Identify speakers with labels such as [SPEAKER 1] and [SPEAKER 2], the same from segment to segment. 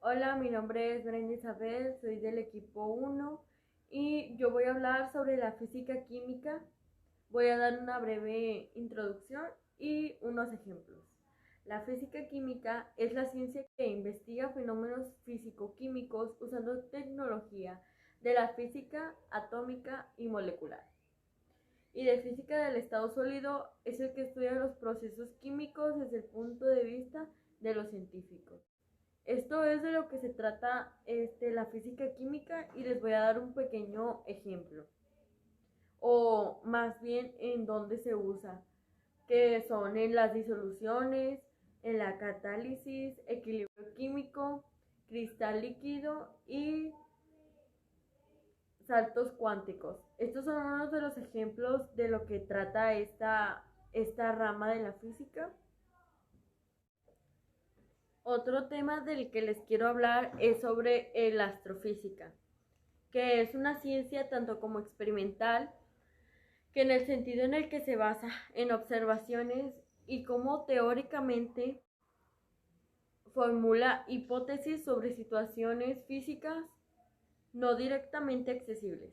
[SPEAKER 1] Hola, mi nombre es Brenda Isabel, soy del equipo 1 y yo voy a hablar sobre la física química. Voy a dar una breve introducción y unos ejemplos. La física química es la ciencia que investiga fenómenos físico-químicos usando tecnología de la física atómica y molecular. Y de física del estado sólido es el que estudia los procesos químicos desde el punto de vista de los científicos. Esto es de lo que se trata la física química y les voy a dar un pequeño ejemplo, o más bien en dónde se usa, que son en las disoluciones, en la catálisis, equilibrio químico, cristal líquido y saltos cuánticos. Estos son unos de los ejemplos de lo que trata esta rama de la física. Otro tema del que les quiero hablar es sobre la astrofísica, que es una ciencia tanto como experimental, que en el sentido en el que se basa en observaciones y cómo teóricamente formula hipótesis sobre situaciones físicas no directamente accesibles,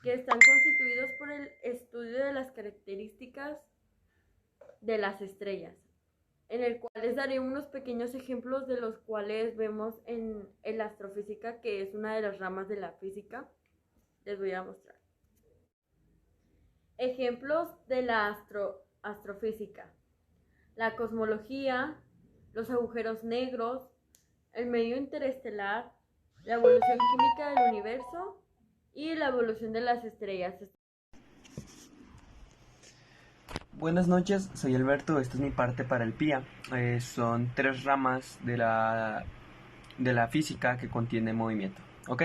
[SPEAKER 1] que están constituidos por el estudio de las características de las estrellas, en el cual les daré unos pequeños ejemplos de los cuales vemos en la astrofísica, que es una de las ramas de la física. Les voy a mostrar. Ejemplos de la astrofísica: la cosmología, los agujeros negros, el medio interestelar, la evolución química del universo y la evolución de las estrellas.
[SPEAKER 2] Buenas noches, soy Alberto, esta es mi parte para el PIA. Son tres ramas de la física que contiene movimiento. ¿Ok?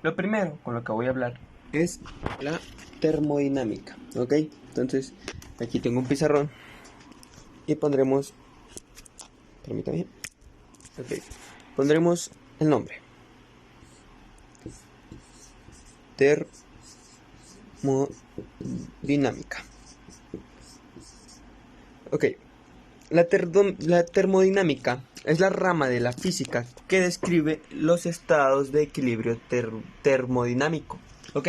[SPEAKER 2] Lo primero con lo que voy a hablar es la termodinámica. ¿Ok? Entonces, aquí tengo un pizarrón y pondremos, permítame, ok, pondremos el nombre. Termodinámica. Ok, la termodinámica es la rama de la física que describe los estados de equilibrio termodinámico. ¿Ok?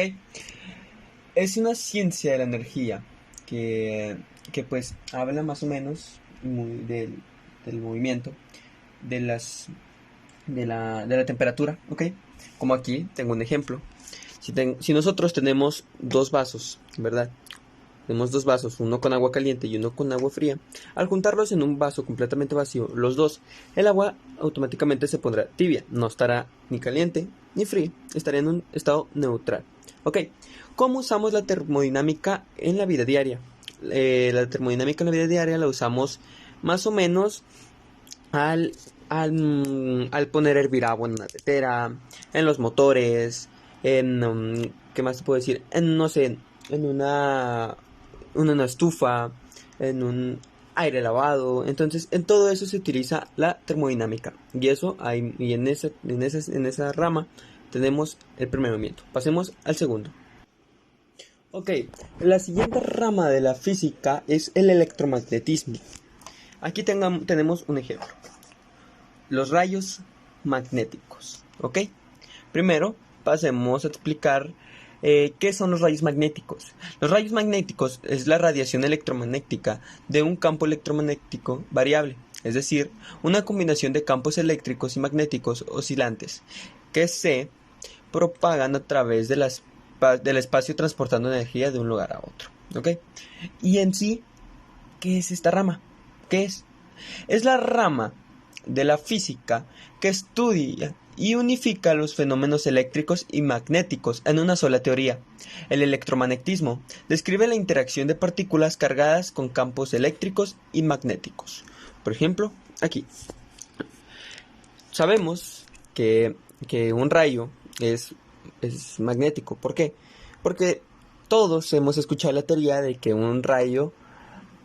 [SPEAKER 2] Es una ciencia de la energía que pues habla más o menos del movimiento, de la temperatura. ¿Ok? Como aquí tengo un ejemplo. Si nosotros tenemos dos vasos, ¿verdad? Tenemos dos vasos, uno con agua caliente y uno con agua fría. Al juntarlos en un vaso completamente vacío, los dos, el agua automáticamente se pondrá tibia. No estará ni caliente ni fría, estará en un estado neutral. Ok, ¿cómo usamos la termodinámica en la vida diaria? La termodinámica en la vida diaria la usamos más o menos al poner a hervir agua en una tetera, en los motores, ¿qué más te puedo decir? No sé, en una estufa, en un aire lavado. Entonces, en todo eso se utiliza la termodinámica. Y en esa rama tenemos el primer movimiento. Pasemos al segundo. Ok, la siguiente rama de la física es el electromagnetismo. Aquí tenemos un ejemplo. Los rayos magnéticos. ¿Ok? Primero, pasemos a explicar ¿qué son los rayos magnéticos? Los rayos magnéticos es la radiación electromagnética de un campo electromagnético variable, es decir, una combinación de campos eléctricos y magnéticos oscilantes que se propagan a través del espacio transportando energía de un lugar a otro. ¿Ok? Y en sí, ¿qué es esta rama? ¿Qué es? Es la rama de la física que estudia y unifica los fenómenos eléctricos y magnéticos en una sola teoría. El electromagnetismo describe la interacción de partículas cargadas con campos eléctricos y magnéticos. Por ejemplo, aquí. Sabemos que un rayo es magnético. ¿Por qué? Porque todos hemos escuchado la teoría de que un rayo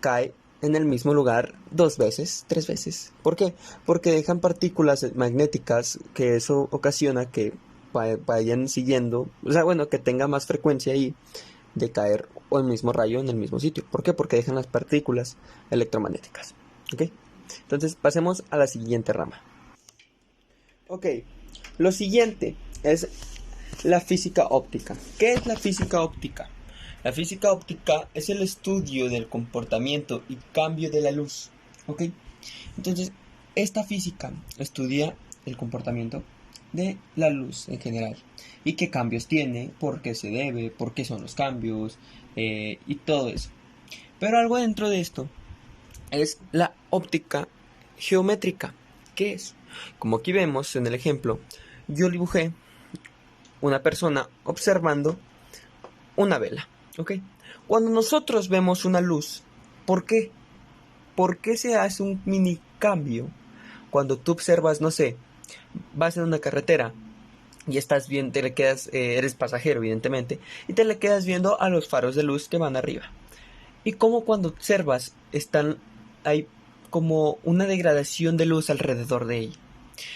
[SPEAKER 2] cae en el mismo lugar 2 veces, 3 veces. ¿Por qué? Porque dejan partículas magnéticas que eso ocasiona que vayan siguiendo, o sea, bueno, que tenga más frecuencia ahí de caer o el mismo rayo en el mismo sitio. ¿Por qué? Porque dejan las partículas electromagnéticas. ¿Ok? Entonces pasemos a la siguiente rama. Ok, lo siguiente es la física óptica. ¿Qué es la física óptica? La física óptica es el estudio del comportamiento y cambio de la luz. ¿Ok? Entonces, esta física estudia el comportamiento de la luz en general y qué cambios tiene, por qué se debe, por qué son los cambios y todo eso. Pero algo dentro de esto es la óptica geométrica. ¿Qué es? Como aquí vemos en el ejemplo, yo dibujé una persona observando una vela. ¿Ok? Cuando nosotros vemos una luz, ¿por qué? ¿Por qué se hace un mini cambio cuando tú observas, no sé, vas en una carretera y estás bien, te le quedas, eres pasajero evidentemente, y te le quedas viendo a los faros de luz que van arriba? Y como cuando observas, hay como una degradación de luz alrededor de ella.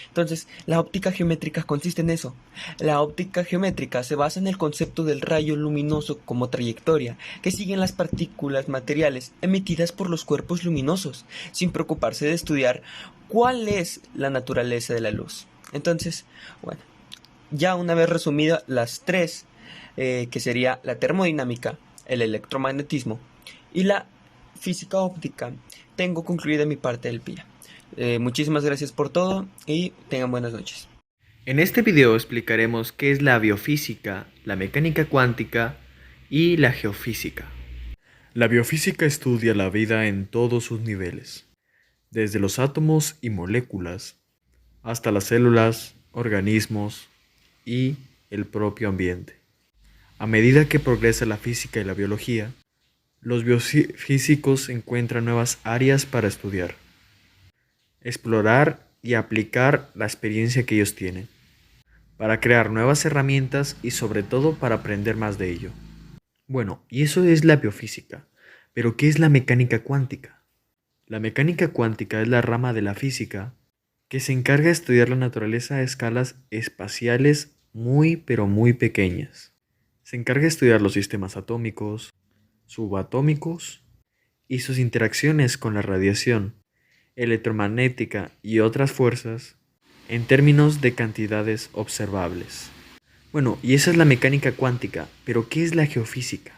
[SPEAKER 2] Entonces, la óptica geométrica consiste en eso. La óptica geométrica se basa en el concepto del rayo luminoso como trayectoria que siguen las partículas materiales emitidas por los cuerpos luminosos, sin preocuparse de estudiar cuál es la naturaleza de la luz. Entonces, bueno, ya una vez resumidas las tres, que sería la termodinámica, el electromagnetismo y la física óptica, tengo concluida mi parte del PIA. Muchísimas gracias por todo y tengan buenas noches.
[SPEAKER 3] En este video explicaremos qué es la biofísica, la mecánica cuántica y la geofísica. La biofísica estudia la vida en todos sus niveles, desde los átomos y moléculas hasta las células, organismos y el propio ambiente. A medida que progresa la física y la biología, los biofísicos encuentran nuevas áreas para estudiar, explorar y aplicar la experiencia que ellos tienen, para crear nuevas herramientas y sobre todo para aprender más de ello. Bueno, y eso es la biofísica, pero ¿qué es la mecánica cuántica? La mecánica cuántica es la rama de la física que se encarga de estudiar la naturaleza a escalas espaciales muy pero muy pequeñas. Se encarga de estudiar los sistemas atómicos, subatómicos y sus interacciones con la radiación electromagnética y otras fuerzas en términos de cantidades observables. Bueno, y esa es la mecánica cuántica, pero ¿qué es la geofísica?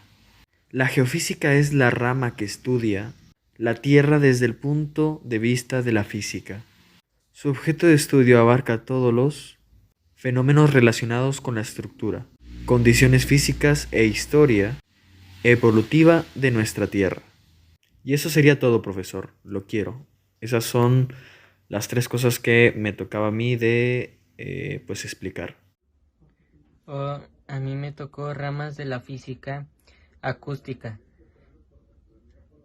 [SPEAKER 3] La geofísica es la rama que estudia la Tierra desde el punto de vista de la física. Su objeto de estudio abarca todos los fenómenos relacionados con la estructura, condiciones físicas e historia evolutiva de nuestra Tierra. Y eso sería todo, profesor. Lo quiero. Esas son las tres cosas que me tocaba a mí de pues explicar.
[SPEAKER 4] A mí me tocó ramas de la física acústica.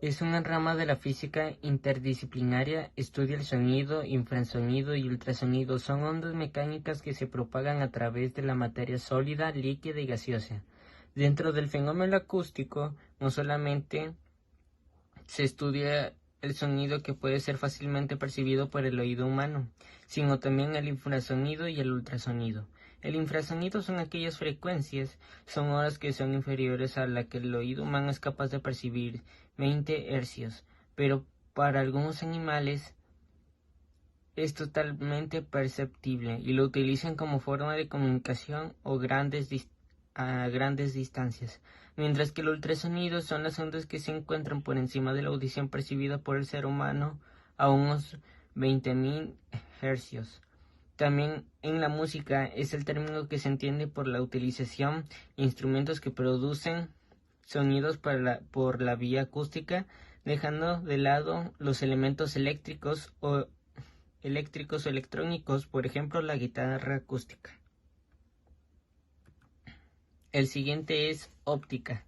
[SPEAKER 4] Es una rama de la física interdisciplinaria, estudia el sonido, infrasonido y ultrasonido. Son ondas mecánicas que se propagan a través de la materia sólida, líquida y gaseosa. Dentro del fenómeno acústico, no solamente se estudia el sonido que puede ser fácilmente percibido por el oído humano, sino también el infrasonido y el ultrasonido. El infrasonido son aquellas frecuencias sonoras que son inferiores a la que el oído humano es capaz de percibir, 20 hercios, pero para algunos animales es totalmente perceptible y lo utilizan como forma de comunicación o a grandes distancias, mientras que el ultrasonido son las ondas que se encuentran por encima de la audición percibida por el ser humano a unos 20.000 hercios. También en la música es el término que se entiende por la utilización de instrumentos que producen sonidos por la vía acústica, dejando de lado los elementos eléctricos o electrónicos, por ejemplo la guitarra acústica. El siguiente es óptica.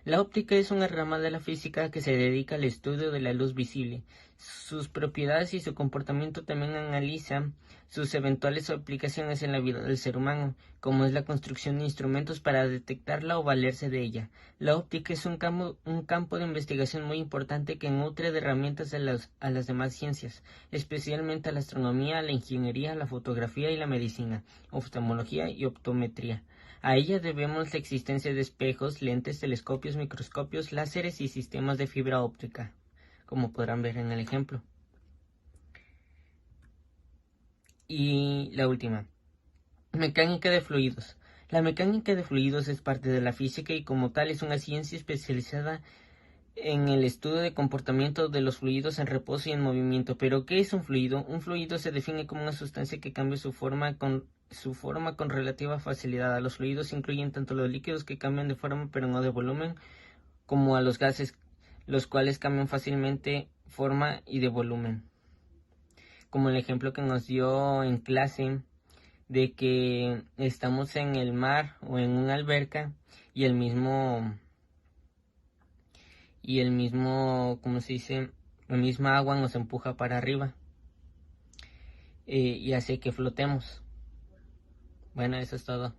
[SPEAKER 4] La óptica es una rama de la física que se dedica al estudio de la luz visible. Sus propiedades y su comportamiento también analizan sus eventuales aplicaciones en la vida del ser humano, como es la construcción de instrumentos para detectarla o valerse de ella. La óptica es un campo de investigación muy importante que nutre de herramientas a las demás ciencias, especialmente a la astronomía, la ingeniería, la fotografía y la medicina, oftalmología y optometría. A ella debemos la existencia de espejos, lentes, telescopios, microscopios, láseres y sistemas de fibra óptica, como podrán ver en el ejemplo. Y la última, mecánica de fluidos. La mecánica de fluidos es parte de la física y como tal es una ciencia especializada en el estudio de comportamiento de los fluidos en reposo y en movimiento. ¿Pero qué es un fluido? Un fluido se define como una sustancia que cambia su forma con relativa facilidad. A los fluidos incluyen tanto los líquidos que cambian de forma pero no de volumen, como a los gases, los cuales cambian fácilmente forma y de volumen. Como el ejemplo que nos dio en clase de que estamos en el mar o en una alberca y ¿cómo se dice? La misma agua nos empuja para arriba y hace que flotemos. Bueno, eso es todo.